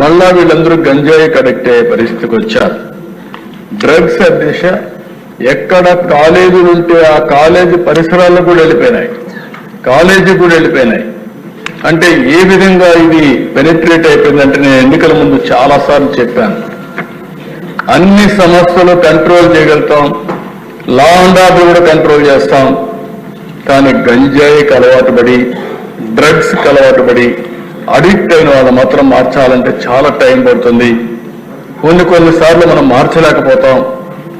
మళ్ళా వీళ్ళందరూ గంజాయి కనెక్ట్ అయ్యే పరిస్థితికి వచ్చారు. డ్రగ్స్ దిశ ఎక్కడ కాలేజీలు ఉంటే ఆ కాలేజీ పరిసరాల్లో కూడా వెళ్ళిపోయినాయి, కాలేజీ కూడా వెళ్ళిపోయినాయి. అంటే ఏ విధంగా ఇది పెనిట్రేట్ అయిపోయిందంటే నేను ఎన్నికల ముందు చాలాసార్లు చెప్పాను, అన్ని సమస్యలు కంట్రోల్ చేయగలుగుతాం, లా అండ్ ఆర్డర్ కూడా కంట్రోల్ చేస్తాం. కానీ గంజాయికి అలవాటు పడి డ్రగ్స్కి అలవాటు పడి అడిక్ట్ అయిన వాళ్ళు మాత్రం మార్చాలంటే చాలా టైం పడుతుంది. కొన్నిసార్లు మనం మార్చలేకపోతాం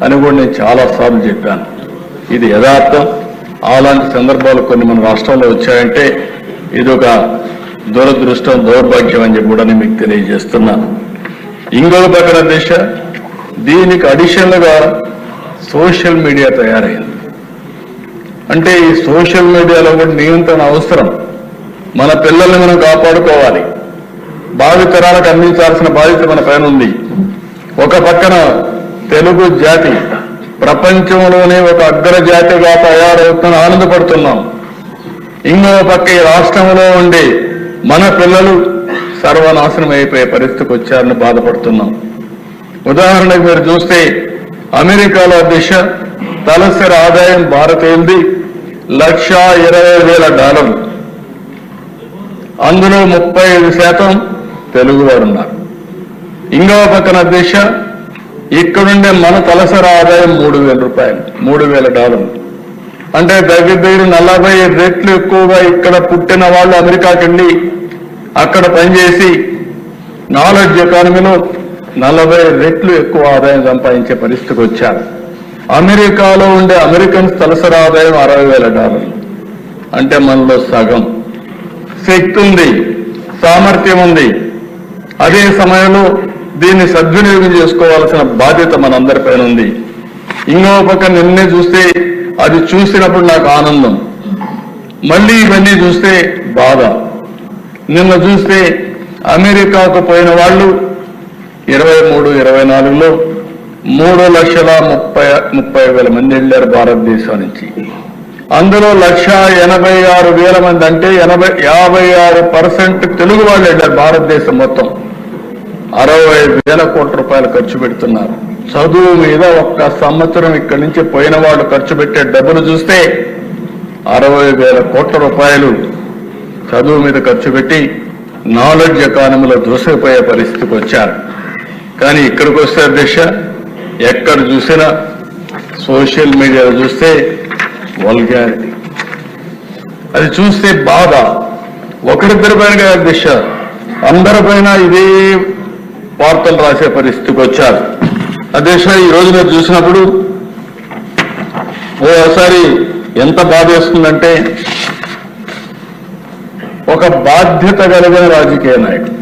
అని కూడా నేను చాలాసార్లు చెప్పాను. ఇది యథార్థం. అలాంటి సందర్భాలు కొన్ని మన రాష్ట్రంలో వచ్చాయంటే ఇదొక దురదృష్టం, దౌర్భాగ్యం అని చెప్పి కూడా నేను మీకు తెలియజేస్తున్నాను. ఇంకొక పక్కన దిశ దీనికి అడిషనల్గా సోషల్ మీడియా తయారైంది. అంటే ఈ సోషల్ మీడియాలో కూడా నియంత్రణ అవసరం. మన పిల్లల్ని మనం కాపాడుకోవాలి, భావితరాలకు అందించాల్సిన బాధ్యత మన పైన ఉంది. ఒక పక్కన తెలుగు జాతి ప్రపంచంలోనే ఒక అగ్రజాతిగా తయారవుతున్న ఆనందపడుతున్నాం. ఇంకో పక్క ఈ రాష్ట్రంలో ఉండి మన పిల్లలు సర్వనాశనం అయిపోయే పరిస్థితికి వచ్చారని బాధపడుతున్నాం. ఉదాహరణకు మీరు చూస్తే అమెరికాలో దిశ తలసరి ఆదాయం భారతీయులది $1,20,000. అందులో 35% తెలుగువారు ఉన్నారు. ఇంకో పక్కన దిశ ఇక్కడుండే మన తలసరి ఆదాయం $3,000, $3,000. అంటే దగ్గర 40 రెట్లు ఎక్కువగా ఇక్కడ పుట్టిన వాళ్ళు అమెరికాకి వెళ్ళి అక్కడ పనిచేసి నాలెడ్జ్ ఎకానమీలో 40 రెట్లు ఎక్కువ ఆదాయం సంపాదించే పరిస్థితికి వచ్చారు. అమెరికాలో ఉండే అమెరికన్స్ తలసరి ఆదాయం $60,000. అంటే మనలో సగం. శక్తి ఉంది, సామర్థ్యం ఉంది. అదే సమయంలో దీన్ని సద్వినియోగం చేసుకోవాల్సిన బాధ్యత మనందరిపైన ఉంది. ఇంకో పక్క నిన్నే చూస్తే అది చూసినప్పుడు నాకు ఆనందం, మళ్ళీ ఇవన్నీ చూస్తే బాధ. నిన్న చూస్తే అమెరికాకు పోయిన వాళ్ళు 23-24లో 3,30,000 మంది వెళ్ళారు భారతదేశం నుంచి. అందులో 1,86,000 మంది అంటే 56% తెలుగు వాళ్ళు వెళ్ళారు. భారతదేశం మొత్తం 65,000 కోట్ల రూపాయలు ఖర్చు పెడుతున్నారు చదువు మీద. ఒక్క సంవత్సరం ఇక్కడి నుంచి పోయిన వాళ్ళు ఖర్చు పెట్టే డబ్బులు చూస్తే 60,000 కోట్ల రూపాయలు చదువు మీద ఖర్చు పెట్టి నాలెడ్జ్ ఎకానమీలో దూసుకుపోయే పరిస్థితికి వచ్చారు. కానీ ఇక్కడికి వస్తే దిశ ఎక్కడ చూసినా సోషల్ మీడియాలో చూస్తే వల్గారిటీ, అది చూస్తే బాధ. ఒకరిద్దరి పైన దిశ అందరిపైన ఇదే వార్తలు రాసే పరిస్థితికి వచ్చారు. అదే ఈ రోజు మీరు చూసినప్పుడు ఓసారి ఎంత బాధ వేస్తుందంటే, ఒక బాధ్యత కలిగిన రాజకీయ నాయకుడు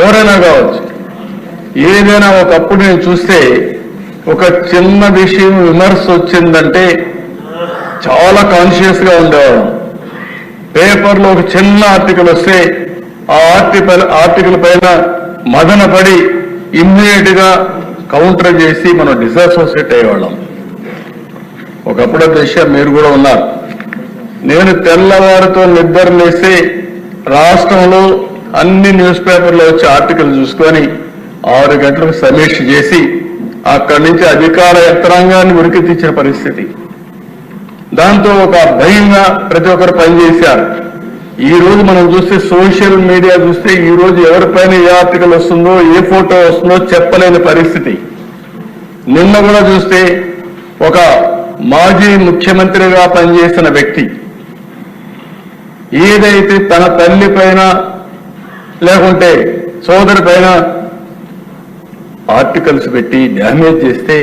ఎవరైనా కావచ్చు, ఏదైనా ఒకప్పుడు నేను చూస్తే ఒక చిన్న విషయం విమర్శ వచ్చిందంటే చాలా కాన్షియస్గా ఉండేవాడు. పేపర్లో ఒక చిన్న ఆర్టికల్ వస్తే ఆ ఆర్టికల్ పైన మదన పడి ఇమ్మీడియట్ గా కౌంటర్ చేసి మనం డిసాసోసియేట్ అయ్యేవాళ్ళం. ఒకప్పుడు దిశ మీరు కూడా ఉన్నారు. నేను తెల్లవారితో నిద్ర లేసి రాష్ట్రంలో అన్ని న్యూస్ పేపర్లో వచ్చే ఆర్టికల్ చూసుకొని 6 గంటలకు సమీక్ష చేసి అక్కడి నుంచి అధికార యంత్రాంగాన్ని ఉరికి తెచ్చిన పరిస్థితి. దాంతో ఒక భయంగా ప్రతి ఒక్కరు పనిచేశారు. ఈ రోజు మనం చూస్తే సోషల్ మీడియా చూస్తే ఈ రోజు ఎవరిపైన ఏ ఆర్టికల్ వస్తుందో ఏ ఫోటో వస్తుందో చెప్పలేని పరిస్థితి. నిన్న కూడా చూస్తే ఒక మాజీ ముఖ్యమంత్రిగా పనిచేసిన వ్యక్తి ఏదైతే తన తల్లి పైన లేకుంటే సోదరి పైన ఆర్టికల్స్ పెట్టి డ్యామేజ్ చేస్తే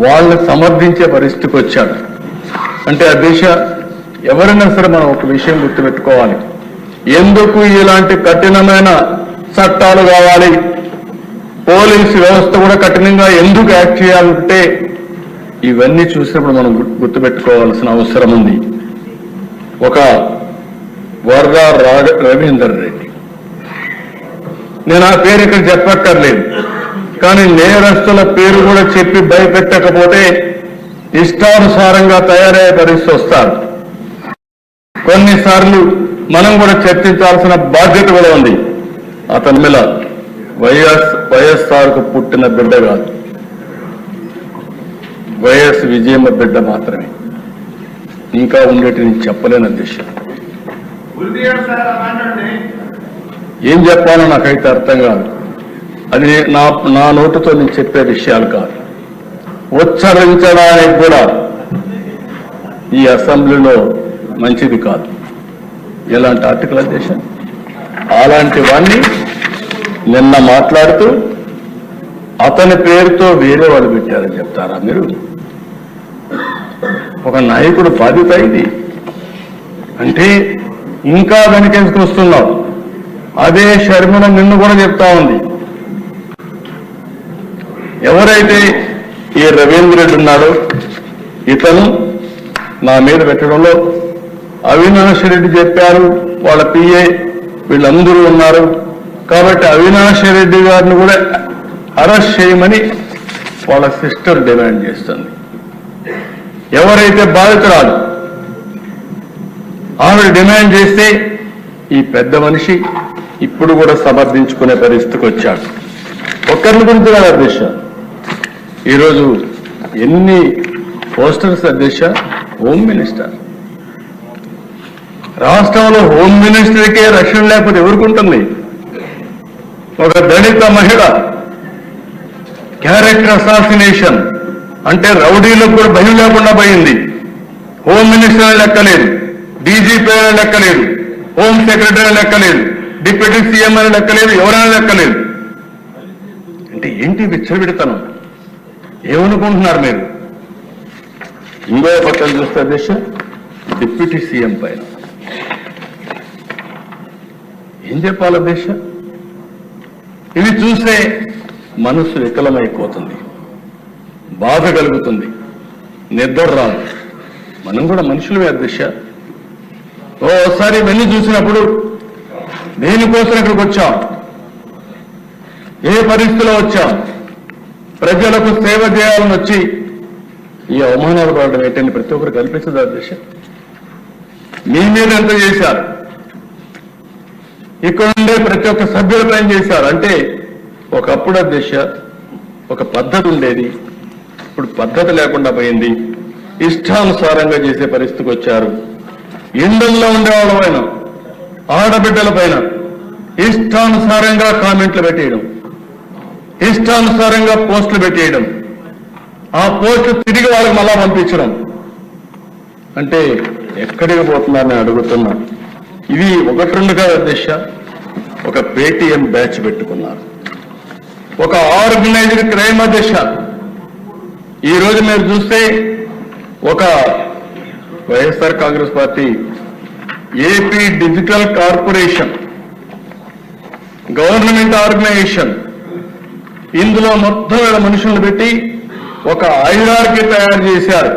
వాళ్ళని సమర్థించే పరిస్థితికి వచ్చాడు. అంటే ఆ దిశ ఎవరైనా సరే మనం ఒక విషయం గుర్తుపెట్టుకోవాలి, ఎందుకు ఇలాంటి కఠినమైన చట్టాలు కావాలి, పోలీసు వ్యవస్థ కూడా కఠినంగా ఎందుకు యాక్ట్ చేయాలంటే ఇవన్నీ చూసినప్పుడు మనం గుర్తుపెట్టుకోవాల్సిన అవసరం ఉంది. ఒక వర్రా రవీందర్ రెడ్డి, నేను ఆ పేరు ఇక్కడ చెప్పక్కర్లేదు, కానీ నేరస్తుల పేరు కూడా చెప్పి భయపెట్టకపోతే ఇష్టానుసారంగా తయారయ్యే పరిస్థితి వస్తారు. కొన్నిసార్లు మనం కూడా చర్చించాల్సిన బాధ్యత కూడా ఉంది. అతని మీద వైఎస్ఆర్కు పుట్టిన బిడ్డ కాదు, వైఎస్ విజయమ్మ బిడ్డ మాత్రమే. ఇంకా ఉండేటి నేను చెప్పలేని దిశ. ఏం చెప్పాలో నాకైతే అర్థం కాదు. అది నా నోటితో నేను చెప్పే విషయాలు కాదు. ఉచ్చరించడానికి కూడా ఈ అసెంబ్లీలో మంచిది కాదు. ఎలాంటి ఆర్టికల్ అధ్యక్ష అలాంటి వాణ్ణి నిన్న మాట్లాడుతూ అతని పేరుతో వేరే వాళ్ళు పెట్టారని చెప్తారా మీరు? ఒక నాయకుడు బాధ్యత ఇది అంటే ఇంకా వెనకేసుకు వస్తున్నావు. అదే షర్మిల నిన్ను కూడా చెప్తా ఉంది. ఎవరైతే ఈ రవీంద్ర రెడ్డి ఉన్నాడో ఇతను నా మీద పెట్టడంలో అవినాష్ రెడ్డి చెప్పారు, వాళ్ళ పిఏ వీళ్ళందరూ ఉన్నారు కాబట్టి అవినాష్ రెడ్డి గారిని కూడా అరెస్ట్ చేయమని వాళ్ళ సిస్టర్ డిమాండ్ చేస్తుంది. ఎవరైతే బాధితురాలు ఆవిడ డిమాండ్ చేస్తే ఈ పెద్ద మనిషి ఇప్పుడు కూడా సమర్థించుకునే పరిస్థితికి వచ్చాడు. ఒక్కరిని గురించి కాదు అధ్యక్ష, ఈరోజు ఎన్ని పోస్టర్స్ అధ్యక్ష. హోమ్ మినిస్టర్, రాష్ట్రంలో హోమ్ మినిస్టర్కే రక్షణ లేకపోతే ఎవరుకుంటుంది? ఒక దళిత మహిళ క్యారెక్టర్ అసాసినేషన్ అంటే రౌడీలకు కూడా భయం లేకుండా పోయింది. హోమ్ మినిస్టర్ లెక్కలేదు, డీజీపీ లెక్కలేదు, హోమ్ సెక్రటరీ లెక్కలేదు, డిప్యూటీ సీఎం అని లెక్కలేదు, ఎవరైనా లెక్కలేదు. అంటే ఏంటి విచ్చలవిడతనం? ఏమనుకుంటున్నారు మీరు? ఇంకో పక్కన చూస్తే అధ్యక్ష డిప్యూటీ సీఎం పైన ఏం చెప్పాలి అధ్యక్ష? ఇవి చూస్తే మనసు వికలమైపోతుంది, బాధ కలుగుతుంది, నిద్ర రాదు. మనం కూడా మనుషులమే అధ్యక్ష. ఓసారి ఇవన్నీ చూసినప్పుడు దేనికోసం ఇక్కడికి వచ్చాం, ఏ పరిస్థితిలో వచ్చాం, ప్రజలకు సేవ చేయాలని వచ్చి ఈ అవమానాలు పడడం ఏంటని ప్రతి ఒక్కరు కల్పించదు అధ్యక్ష. మీ మీద ఎంత చేశారు, ఇక్కడ ఉండే ప్రతి ఒక్క సభ్యులపై చేశారు. అంటే ఒకప్పుడు అధ్యక్ష ఒక పద్ధతి ఉండేది, ఇప్పుడు పద్ధతి లేకుండా పోయింది. ఇష్టానుసారంగా చేసే పరిస్థితికి వచ్చారు. ఇండ్లలో ఉండేవాళ్ళ పైన, ఆడబిడ్డల పైన ఇష్టానుసారంగా కామెంట్లు పెట్టేయడం, ఇష్టానుసారంగా పోస్టులు పెట్టేయడం, ఆ పోస్టు తిరిగి వాళ్ళకి మళ్ళా పంపించడం. అంటే ఎక్కడికి పోతున్నారని అడుగుతున్నా. ఇది ఒకటి రెండు కాదు అధ్యక్ష, ఒక పేటీఎం బ్యాచ్ పెట్టుకున్నారు, ఒక ఆర్గనైజ్డ్ క్రైమ్ అధ్యక్ష. ఈరోజు మీరు చూస్తే ఒక YSR Congress party AP digital corporation government organisation, ఇందులో మొత్తం వేల మనుషులను పెట్టి ఒక హైరార్కీ తయారు చేశారు.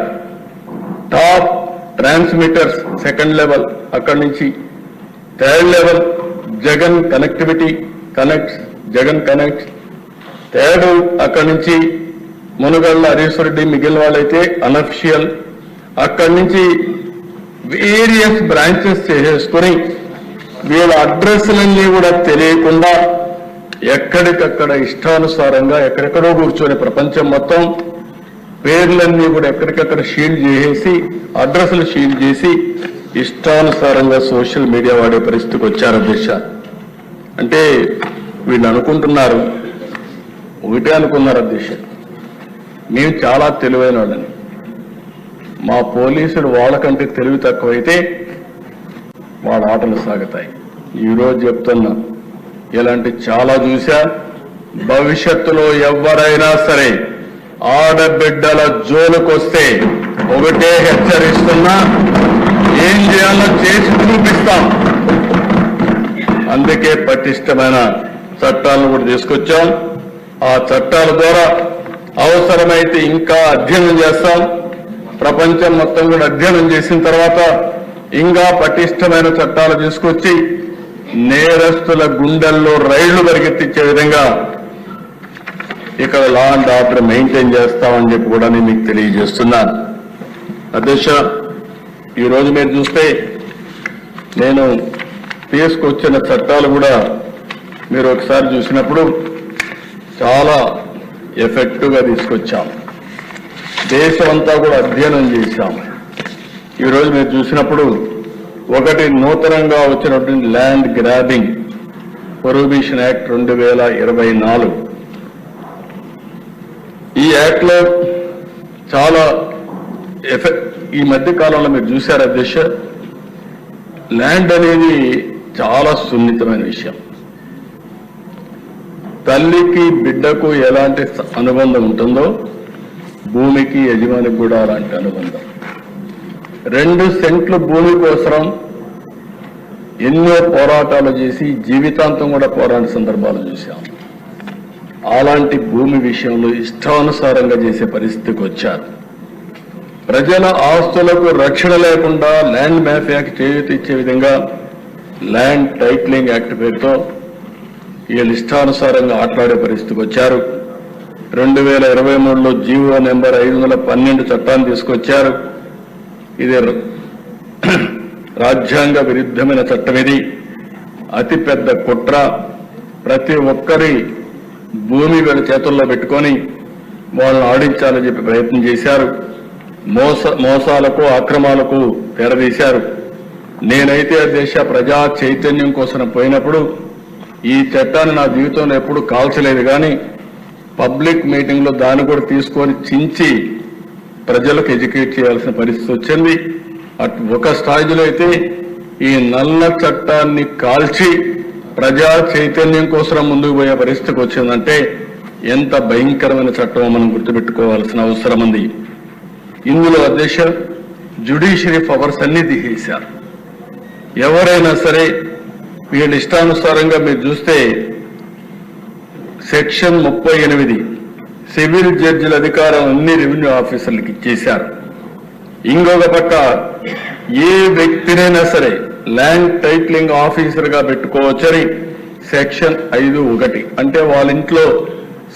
టాప్ ట్రాన్స్మిటర్స్ సెకండ్ లెవెల్, అక్కడి నుంచి third level Jagan connectivity connects, Jagan connects, third అక్కడి నుంచి మునుగళ్ళ హరీశ్వర్ రెడ్డి, మిగిలిన వాళ్ళైతే అనఫిషియల్. అక్కడి నుంచి వేరియస్ బ్రాంచెస్ చేసేసుకొని వీళ్ళ అడ్రస్లన్నీ కూడా తెలియకుండా ఎక్కడికక్కడ ఇష్టానుసారంగా ఎక్కడెక్కడో కూర్చొని ప్రపంచం మొత్తం పేర్లన్నీ కూడా ఎక్కడికక్కడ షీల్డ్ చేసేసి, అడ్రస్లు షీల్డ్ చేసి ఇష్టానుసారంగా సోషల్ మీడియా వాడే పరిస్థితికి వచ్చారు అధ్యక్ష. అంటే వీళ్ళు అనుకుంటున్నారు, ఒకటే అనుకున్నారు అధ్యక్ష, మేము చాలా తెలివైన వాళ్ళని, మా పోలీసులు వాళ్ళకంటే తెలివి తక్కువైతే వాళ్ళ ఆటలు సాగుతాయి. ఈరోజు చెప్తున్నా, ఇలాంటి చాలా చూశా. భవిష్యత్తులో ఎవరైనా సరే ఆడబిడ్డల జోలుకొస్తే ఒకటే హెచ్చరిస్తున్నా, ఏం చేయాలో చేసి చూపిస్తాం. అందుకే పటిష్టమైన చట్టాలను కూడా తీసుకొచ్చాం. ఆ చట్టాల ద్వారా అవసరమైతే ఇంకా అధ్యయనం చేస్తాం. ప్రపంచం మొత్తం కూడా అధ్యయనం చేసిన తర్వాత ఇంకా పటిష్టమైన చట్టాలు తీసుకొచ్చి నేరస్తుల గుండెల్లో రైళ్లు పరిగెత్తించే విధంగా ఇక్కడ లా అండ్ ఆర్డర్ మెయింటైన్ చేస్తామని చెప్పి కూడా నేను మీకు తెలియజేస్తున్నాను. అధ్యక్ష, ఈరోజు మీరు చూస్తే నేను తీసుకొచ్చిన చట్టాలు కూడా మీరు ఒకసారి చూసినప్పుడు చాలా ఎఫెక్టివ్గా తీసుకొచ్చాం. దేశమంతా కూడా అధ్యయనం చేశాం. ఈరోజు మీరు చూసినప్పుడు ఒకటి నూతనంగా వచ్చినటువంటి ల్యాండ్ గ్రాబింగ్ ప్రొహిబిషన్ యాక్ట్ 2024. ఈ యాక్ట్ లో చాలా ఈ మధ్య కాలంలో మీరు చూశారు అధ్యక్ష, ల్యాండ్ అనేది చాలా సున్నితమైన విషయం. తల్లికి బిడ్డకు ఎలాంటి అనుబంధం ఉంటుందో భూమికి యజమానికి కూడా అలాంటి అనుబంధం. 2 సెంట్లు భూమి కోసం ఎన్నో పోరాటాలు చేసి జీవితాంతం కూడా పోరాడిన సందర్భాలు చూశాం. అలాంటి భూమి విషయంలో ఇష్టానుసారంగా చేసే పరిస్థితికి వచ్చారు. ప్రజల ఆస్తులకు రక్షణ లేకుండా ల్యాండ్ మాఫియాకి చేయూత ఇచ్చే విధంగా ల్యాండ్ టైటిలింగ్ యాక్ట్ పేరుతో వీళ్ళు ఇష్టానుసారంగా ఆట్లాడే పరిస్థితికి వచ్చారు. 2023లో జీవో నెంబర్ 512 చట్టాన్ని తీసుకొచ్చారు. ఇది రాజ్యాంగ విరుద్ధమైన చట్టం. ఇది అతిపెద్ద కుట్ర. ప్రతి ఒక్కరి భూమి వీళ్ళ చేతుల్లో పెట్టుకొని వాళ్ళని ఆడించాలని చెప్పి ప్రయత్నం చేశారు. మోసాలకు అక్రమాలకు తెరదీశారు. నేనైతే దేశ ప్రజా చైతన్యం కోసం పోయినప్పుడు ఈ చట్టాన్ని నా జీవితంలో ఎప్పుడు కాల్చలేదు, కానీ పబ్లిక్ మీటింగ్లో దాన్ని కూడా తీసుకొని చించి ప్రజలకు ఎడ్యుకేట్ చేయాల్సిన పరిస్థితి వచ్చింది. ఒక స్థాయిలో అయితే ఈ నల్ల చట్టాన్ని కాల్చి ప్రజా చైతన్యం కోసం ముందుకు పోయే పరిస్థితికి వచ్చిందంటే ఎంత భయంకరమైన చట్టమో మనం గుర్తుపెట్టుకోవాల్సిన అవసరం ఉంది. ఇందులో అధ్యక్ష జ్యుడిషియరీ పవర్స్ అన్ని తీసేశారు. ఎవరైనా సరే వీళ్ళ ఇష్టానుసారంగా మీరు చూస్తే సెక్షన్ 38 సివిల్ జడ్జిల అధికారం అన్ని రెవెన్యూ ఆఫీసర్లకు ఇచ్చేశారు. ఇంకొక పక్క ఏ వ్యక్తినైనా సరే ల్యాండ్ టైటిలింగ్ ఆఫీసర్గా పెట్టుకోవచ్చని సెక్షన్ 5(1) అంటే వాళ్ళ ఇంట్లో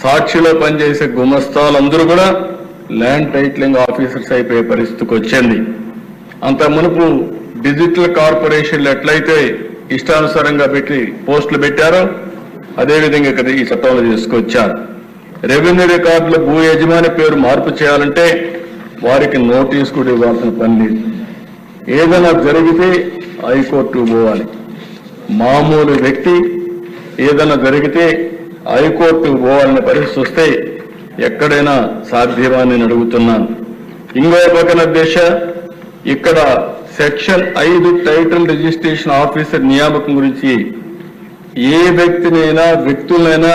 సాక్షిలో పనిచేసే గుమస్తాలందరూ కూడా ల్యాండ్ టైటిలింగ్ ఆఫీసర్స్ అయిపోయే పరిస్థితికి వచ్చింది. అంత మునుపు డిజిటల్ కార్పొరేషన్లు ఎట్లయితే ఇష్టానుసారంగా పెట్టి పోస్టులు పెట్టారో అదేవిధంగా ఇక్కడ ఈ చట్టంలో తీసుకొచ్చారు. రెవెన్యూ రికార్డులో భూ యజమాని పేరు మార్పు చేయాలంటే వారికి నోటీస్ కూడా ఇవ్వాల్సిన పని లేదు. ఏదైనా జరిగితే హైకోర్టుకు పోవాలి. మామూలు వ్యక్తి ఏదైనా జరిగితే హైకోర్టుకు పోవాలనే పరిస్థితి వస్తే ఎక్కడైనా సాధ్యమా అని అడుగుతున్నాను. ఇంకో పక్కన దేశ ఇక్కడ సెక్షన్ 5 టైటిల్ రిజిస్ట్రేషన్ ఆఫీసర్ నియామకం గురించి ఏ వ్యక్తులైనా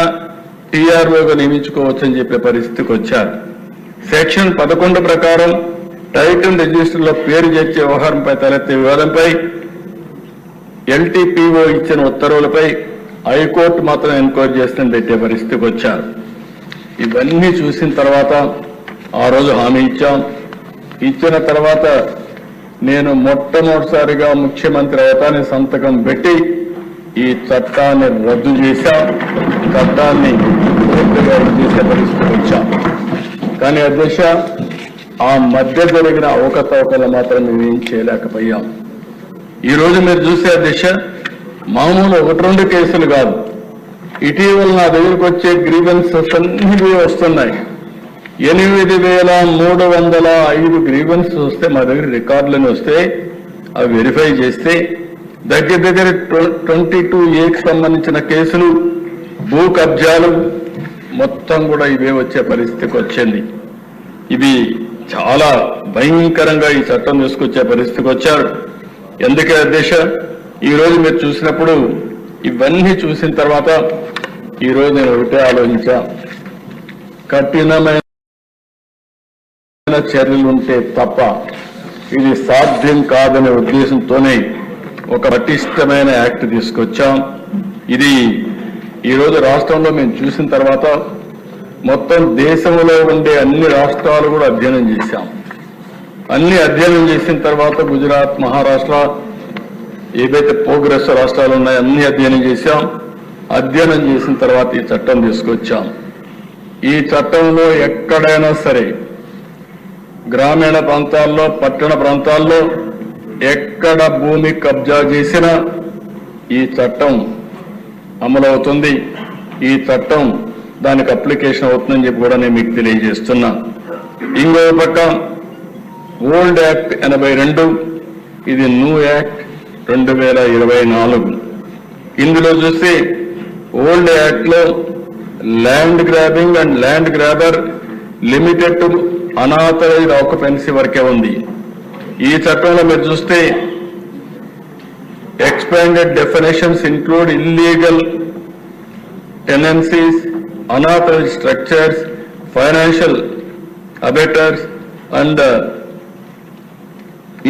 టీఆర్ఓగా నియమించుకోవచ్చని చెప్పే పరిస్థితికి వచ్చారు. సెక్షన్ 11 ప్రకారం టైటిల్ రిజిస్టర్లో పేరు చేర్చే వ్యవహారంపై తలెత్తే వివాదంపై ఎల్టీపీఓ ఇచ్చిన ఉత్తర్వులపై హైకోర్టు మాత్రం ఎంక్వైరీ చేస్తుందని పెట్టే పరిస్థితికి వచ్చారు. ఇవన్నీ చూసిన తర్వాత ఆ రోజు హామీ ఇచ్చిన తర్వాత నేను మొట్టమొదటిసారిగా ముఖ్యమంత్రి అవతాన్ని సంతకం పెట్టి ఈ చట్టాన్ని రద్దు చేశాం. చట్టాన్ని పూర్తిగా రద్దు చేసే పరిస్థితికి వచ్చాం. కానీ అధ్యక్ష ఆ మధ్య జరిగిన అవకతవకలు మాత్రం మేమేం చేయలేకపోయాం. ఈ రోజు మీరు చూసే అధ్యక్ష మామూలు 1-2 కేసులు కాదు, ఇటీవల నా దగ్గరకు వచ్చే గ్రీవెన్సెస్ అన్ని వస్తున్నాయి. 8,305 గ్రీవెన్సెస్ వస్తే మా దగ్గర రికార్డులని వస్తే అవి వెరిఫై చేస్తే దగ్గర 22Aకి సంబంధించిన కేసులు, భూ కబ్జాలు మొత్తం కూడా ఇవే వచ్చే పరిస్థితికి వచ్చింది. ఇవి చాలా భయంకరంగా ఈ చట్టం తీసుకొచ్చే పరిస్థితికి వచ్చారు. ఎందుకే అధ్యక్ష ఈ రోజు మీరు చూసినప్పుడు ఇవన్నీ చూసిన తర్వాత ఈ రోజు నేను ఒకటే ఆలోచించా, కఠినమైన చర్యలు ఉంటే తప్ప ఇది సాధ్యం కాదనే ఉద్దేశంతోనే ఒక పటిష్టమైన యాక్ట్ తీసుకొచ్చాం. ఇది ఈరోజు రాష్ట్రంలో మేము చూసిన తర్వాత మొత్తం దేశంలో ఉండే అన్ని రాష్ట్రాలు కూడా అధ్యయనం చేశాం. అధ్యయనం చేసిన తర్వాత గుజరాత్, మహారాష్ట్ర ఏవైతే ప్రోగ్రెస్ రాష్ట్రాలు ఉన్నాయో అన్ని అధ్యయనం చేశాం. అధ్యయనం చేసిన తర్వాత ఈ చట్టం తీసుకొచ్చాం. ఈ చట్టంలో ఎక్కడైనా సరే గ్రామీణ ప్రాంతాల్లో, పట్టణ ప్రాంతాల్లో ఎక్కడ భూమి కబ్జా చేసినా ఈ చట్టం అమలవుతుంది. ఈ చట్టం దానికి అప్లికేషన్ అవుతుందని చెప్పి కూడా నేను మీకు తెలియజేస్తున్నా. ఇంకో పక్క ఓల్డ్ యాక్ట్ 82, ఇది న్యూ యాక్ట్ 2024. ఇందులో చూస్తే ఓల్డ్ యాక్ట్ లో land grabbing and land grabber limited to unauthorised occupancy వరకే ఉంది. ఈ చట్టంలో మీరు చూస్తే expanded definitions include illegal tenancies, unauthorized structures, financial abettors and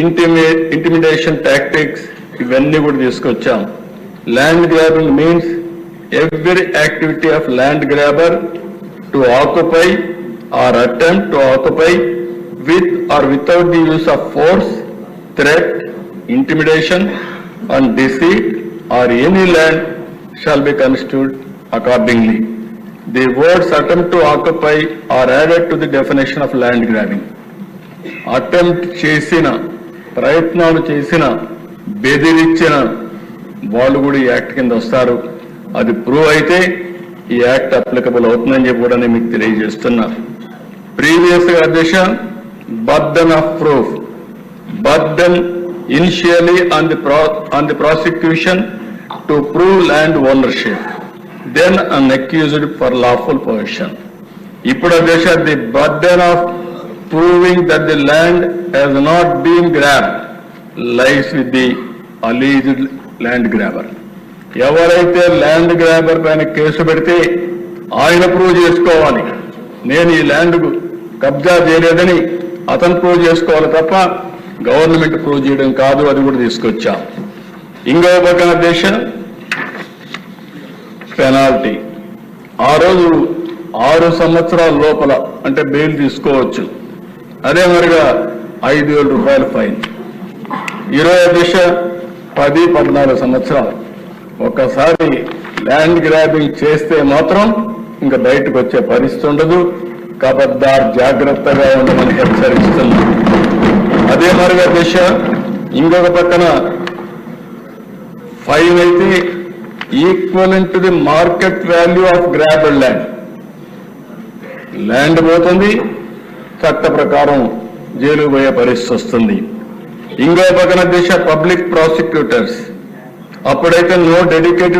intimidation tactics ఇవన్నీ కూడా తీసుకొచ్చాం. Land grabbing means every activity of land grabber to occupy or attempt to occupy with or without the use of force, threat, intimidation and deceit or any land shall be construed accordingly. The words attempt to occupy are added to the definition of land grabbing. Attempt చేసిన, ప్రయత్నాలు చేసిన, బెదిరించిన వాళ్ళు కూడా ఈ act కింద వస్తారు. అది ప్రూవ్ అయితే ఈ యాక్ట్ అప్లికబుల్ అవుతుందని చెప్పి కూడా నేను మీకు తెలియజేస్తున్నా. ప్రీవియస్ గా అధ్యక్ష burden of proof, burden initially on the prosecution to prove land ownership, then an accused for lawful possession. ఇప్పుడు అధ్యక్ష the burden of proving that the land has not been grabbed lies with the alleged land grabber. ఎవరైతే land grabber పైన case పెడితే ఆయన prove చేసుకోవాలి, నేను ఈ land కబ్జా చేయలేదని అతను ప్రూవ్ చేసుకోవాలి తప్ప గవర్నమెంట్ ప్రూవ్ చేయడం కాదు. అది కూడా తీసుకొచ్చాం. ఇంకో పక్కన దేశ పెనాల్టీ, ఆ రోజు 6 సంవత్సరాల లోపల అంటే బెయిల్ తీసుకోవచ్చు. అదే మరిగా 5,000 రూపాయల ఫైన్. 20 దిశ 10-14 సంవత్సరాలు. ఒక్కసారి ల్యాండ్ గ్రాబింగ్ చేస్తే మాత్రం ఇంకా బయటకు వచ్చే పరిస్థితి ఉండదు. కబద్దార్ జాగ్రత్తగా ఉండమని హెచ్చరిస్తున్నాం. అదే మరిగా దిశ ఇంకొక పక్కన ఫైన్ అయితే equivalent to the market value of grabbed land. Land పోతుంది, చట్ట ప్రకారం జైలు పోయే పరిస్థితి వస్తుంది. ఇంకో పక్కన దిశ పబ్లిక్ ప్రాసిక్యూటర్స్, అప్పుడైతే నో డెడికేటెడ్